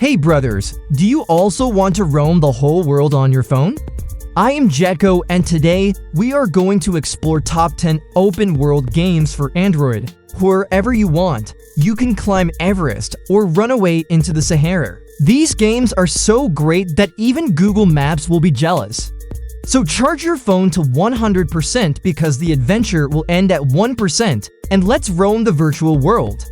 Hey brothers, do you also want to roam the whole world on your phone? I am Jetco, and today we are going to explore top 10 open world games for Android. Wherever you want, you can climb Everest or run away into the Sahara. These games are so great that even Google Maps will be jealous. So charge your phone to 100% because the adventure will end at 1%, and let's roam the virtual world.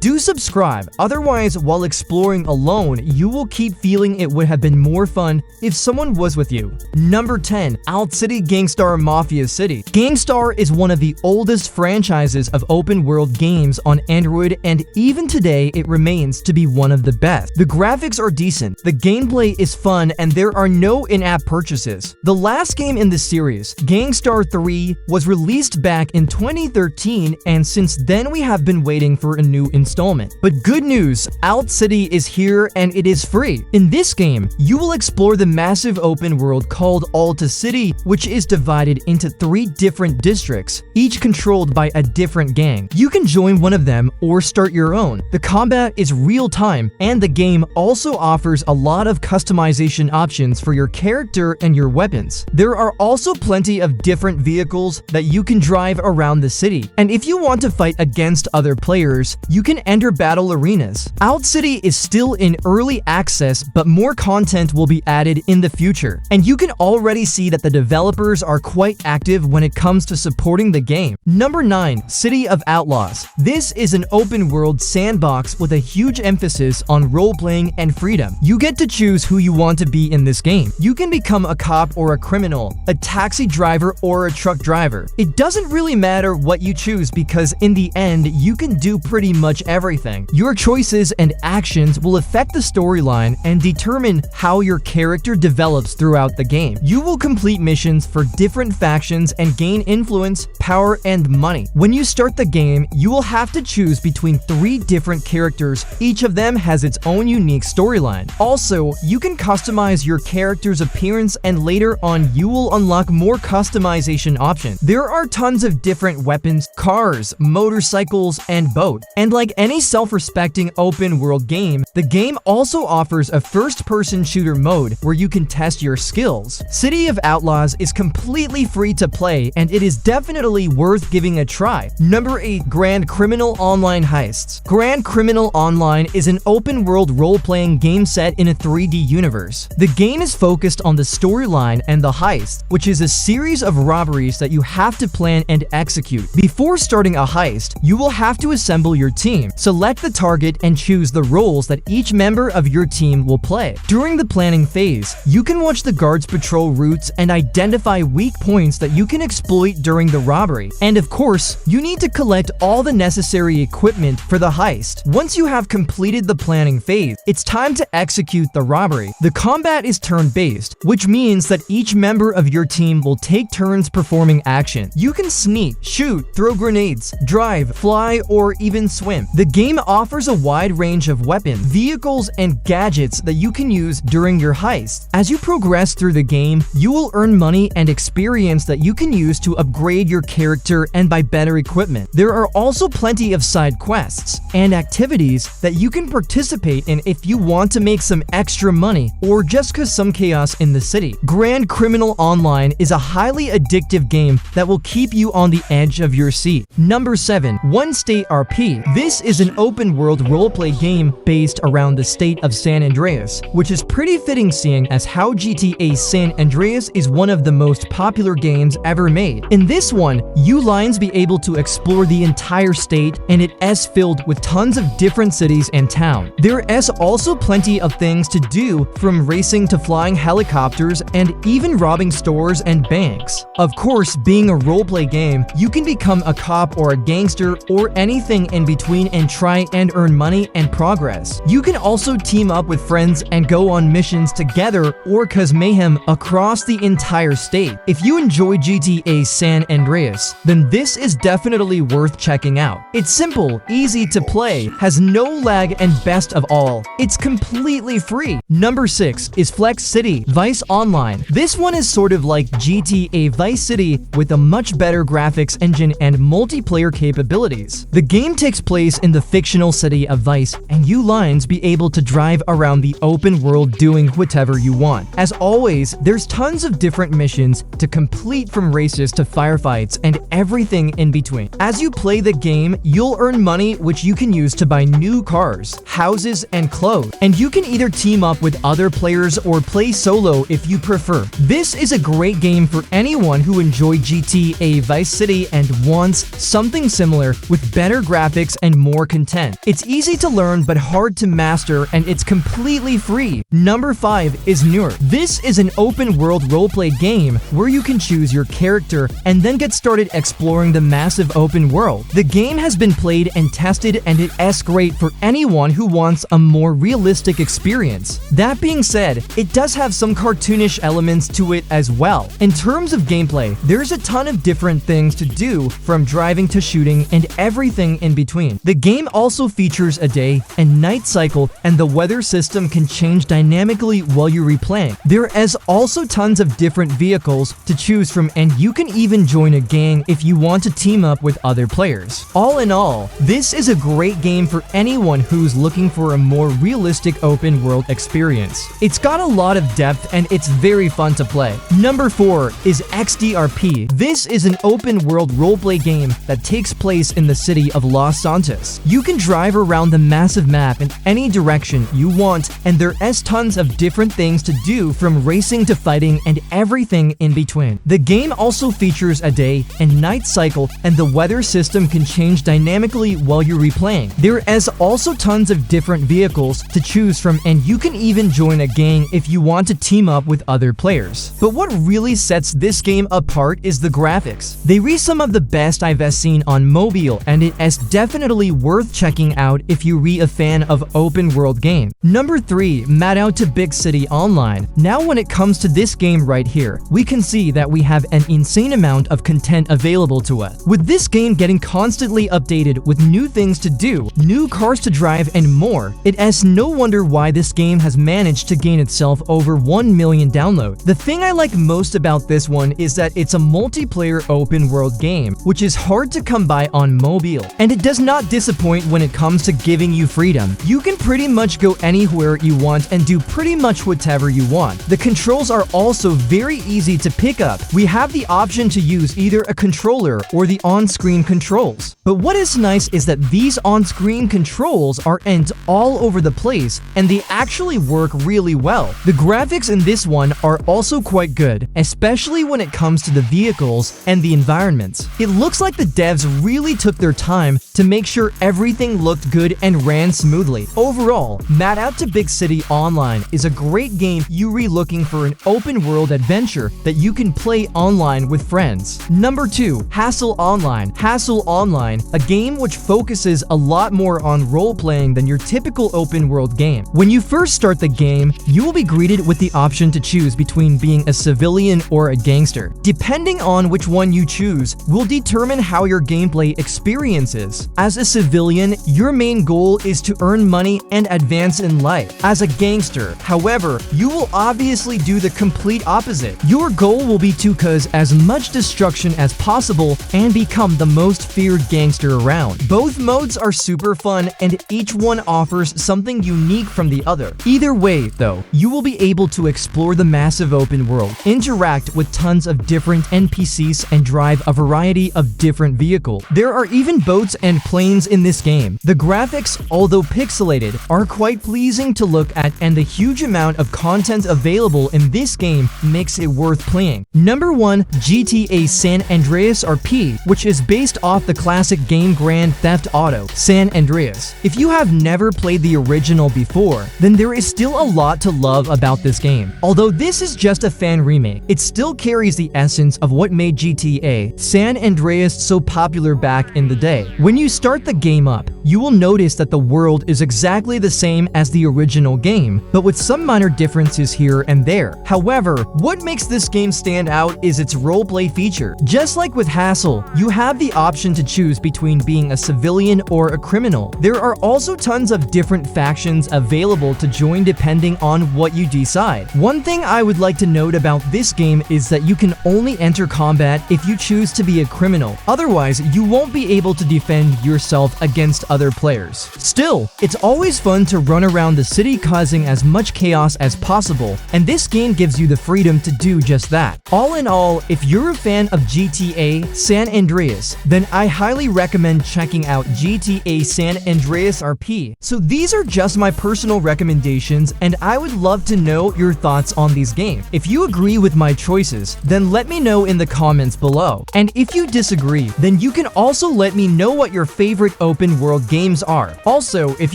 Do subscribe, otherwise while exploring alone, you will keep feeling it would have been more fun if someone was with you. Number 10. Alt City Gangstar Mafia City. Gangstar is one of the oldest franchises of open-world games on Android, and even today it remains to be one of the best. The graphics are decent, the gameplay is fun, and there are no in-app purchases. The last game in the series, Gangstar 3, was released back in 2013, and since then we have been waiting for a new installment. But good news, Alt City is here and it is free. In this game, you will explore the massive open world called Alta City, which is divided into 3 different districts, each controlled by a different gang. You can join one of them or start your own. The combat is real-time, and the game also offers a lot of customization options for your character and your weapons. There are also plenty of different vehicles that you can drive around the city, and if you want to fight against other players, you can enter battle arenas. Alt City is still in early access, but more content will be added in the future. And you can already see that the developers are quite active when it comes to supporting the game. Number 9. City of Outlaws. This is an open-world sandbox with a huge emphasis on role-playing and freedom. You get to choose who you want to be in this game. You can become a cop or a criminal, a taxi driver or a truck driver. It doesn't really matter what you choose because in the end, you can do pretty much everything. Your choices and actions will affect the storyline and determine how your character develops throughout the game. You will complete missions for different factions and gain influence, power, and money. When you start the game, you will have to choose between 3 different characters. Each of them has its own unique storyline. Also, you can customize your character's appearance, and later on, you will unlock more customization options. There are tons of different weapons, cars, motorcycles, and boats. And like any self-respecting open-world game, the game also offers a first-person shooter mode where you can test your skills. City of Outlaws is completely free to play, and it is definitely worth giving a try. Number 8. Grand Criminal Online Heists. Grand Criminal Online is an open-world role-playing game set in a 3D universe. The game is focused on the storyline and the heist, which is a series of robberies that you have to plan and execute. Before starting a heist, you will have to assemble your team. Select the target and choose the roles that each member of your team will play. During the planning phase, you can watch the guards patrol routes and identify weak points that you can exploit during the robbery. And of course, you need to collect all the necessary equipment for the heist. Once you have completed the planning phase, it's time to execute the robbery. The combat is turn-based, which means that each member of your team will take turns performing action. You can sneak, shoot, throw grenades, drive, fly, or even swim. The game offers a wide range of weapons, vehicles, and gadgets that you can use during your heist. As you progress through the game, you will earn money and experience that you can use to upgrade your character and buy better equipment. There are also plenty of side quests and activities that you can participate in if you want to make some extra money or just cause some chaos in the city. Grand Criminal Online is a highly addictive game that will keep you on the edge of your seat. Number 7. One State RP. This is an open-world roleplay game based around the state of San Andreas, which is pretty fitting seeing as how GTA San Andreas is one of the most popular games ever made. In this one, you Lions be able to explore the entire state, and it is filled with tons of different cities and towns. There is also plenty of things to do, from racing to flying helicopters and even robbing stores and banks. Of course, being a roleplay game, you can become a cop or a gangster or anything in between and try and earn money and progress. You can also team up with friends and go on missions together or cause mayhem across the entire state. If you enjoy GTA San Andreas, then this is definitely worth checking out. It's simple, easy to play, has no lag, and best of all, it's completely free. Number 6 is Flex City Vice Online. This one is sort of like GTA Vice City with a much better graphics engine and multiplayer capabilities. The game takes place in the fictional city of Vice, and you Lions be able to drive around the open world doing whatever you want. As always, there's tons of different missions to complete, from races to firefights and everything in between. As you play the game, you'll earn money which you can use to buy new cars, houses, and clothes. And you can either team up with other players or play solo if you prefer. This is a great game for anyone who enjoyed GTA Vice City and wants something similar with better graphics and more content. It's easy to learn but hard to master, and it's completely free. Number 5 is Nur. This is an open world roleplay game where you can choose your character and then get started exploring the massive open world. The game has been played and tested, and it is great for anyone who wants a more realistic experience. That being said, it does have some cartoonish elements to it as well. In terms of gameplay, there's a ton of different things to do, from driving to shooting and everything in between. The game also features a day and night cycle, and the weather system can change dynamically while you're replaying. There is also tons of different vehicles to choose from, and you can even join a gang if you want to team up with other players. All in all, this is a great game for anyone who's looking for a more realistic open world experience. It's got a lot of depth and it's very fun to play. Number 4 is XDRP. This is an open world roleplay game that takes place in the city of Los Santos. You can drive around the massive map in any direction you want, and there is tons of different things to do, from racing to fighting and everything in between. The game also features a day and night cycle, and the weather system can change dynamically while you're replaying. There is also tons of different vehicles to choose from, and you can even join a gang if you want to team up with other players. But what really sets this game apart is the graphics. They reach some of the best I've seen on mobile, and it is definitely worth checking out if you're a fan of open world game. Number 3, Mad Out to Big City Online. Now when it comes to this game right here, we can see that we have an insane amount of content available to us. With this game getting constantly updated with new things to do, new cars to drive, and more, it is no wonder why this game has managed to gain itself over 1 million downloads. The thing I like most about this one is that it's a multiplayer open world game, which is hard to come by on mobile, and it does not disappoint when it comes to giving you freedom. You can pretty much go anywhere you want and do pretty much whatever you want. The controls are also very easy to pick up. We have the option to use either a controller or the on-screen controls. But what is nice is that these on-screen controls aren't all over the place, and they actually work really well. The graphics in this one are also quite good, especially when it comes to the vehicles and the environments. It looks like the devs really took their time to make sure everything looked good and ran smoothly. Overall, Mad Out to Big City Online is a great game you're looking for an open world adventure that you can play online with friends. Number 2, Hassle Online. Hassle Online, a game which focuses a lot more on role-playing than your typical open world game. When you first start the game, you will be greeted with the option to choose between being a civilian or a gangster. Depending on which one you choose will determine how your gameplay experience is. As a civilian, your main goal is to earn money and advance in life. As a gangster, however, you will obviously do the complete opposite. Your goal will be to cause as much destruction as possible and become the most feared gangster around. Both modes are super fun, and each one offers something unique from the other. Either way, though, you will be able to explore the massive open world, interact with tons of different NPCs, and drive a variety of different vehicles. There are even boats and planes in this game. The graphics, although pixelated, are quite pleasing to look at, and the huge amount of content available in this game makes it worth playing. Number 1, GTA San Andreas RP, which is based off the classic game Grand Theft Auto San Andreas. If you have never played the original before, then there is still a lot to love about this game. Although this is just a fan remake, it still carries the essence of what made GTA San Andreas so popular back in the day. When you start the game up, you will notice that the world is exactly the same as the original game, but with some minor differences here and there. However, what makes this game stand out is its roleplay feature. Just like with Hassle, you have the option to choose between being a civilian or a criminal. There are also tons of different factions available to join depending on what you decide. One thing I would like to note about this game is that you can only enter combat if you choose to be a criminal. Otherwise, you won't be able to defend yourself yourself against other players. Still, it's always fun to run around the city causing as much chaos as possible, and this game gives you the freedom to do just that. All in all, if you're a fan of GTA San Andreas, then I highly recommend checking out GTA San Andreas RP. So these are just my personal recommendations, and I would love to know your thoughts on these games. If you agree with my choices, then let me know in the comments below. And if you disagree, then you can also let me know what your favorite open world games are. Also, if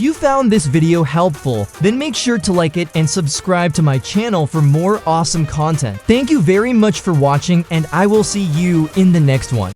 you found this video helpful, then make sure to like it and subscribe to my channel for more awesome content. Thank you very much for watching, and I will see you in the next one.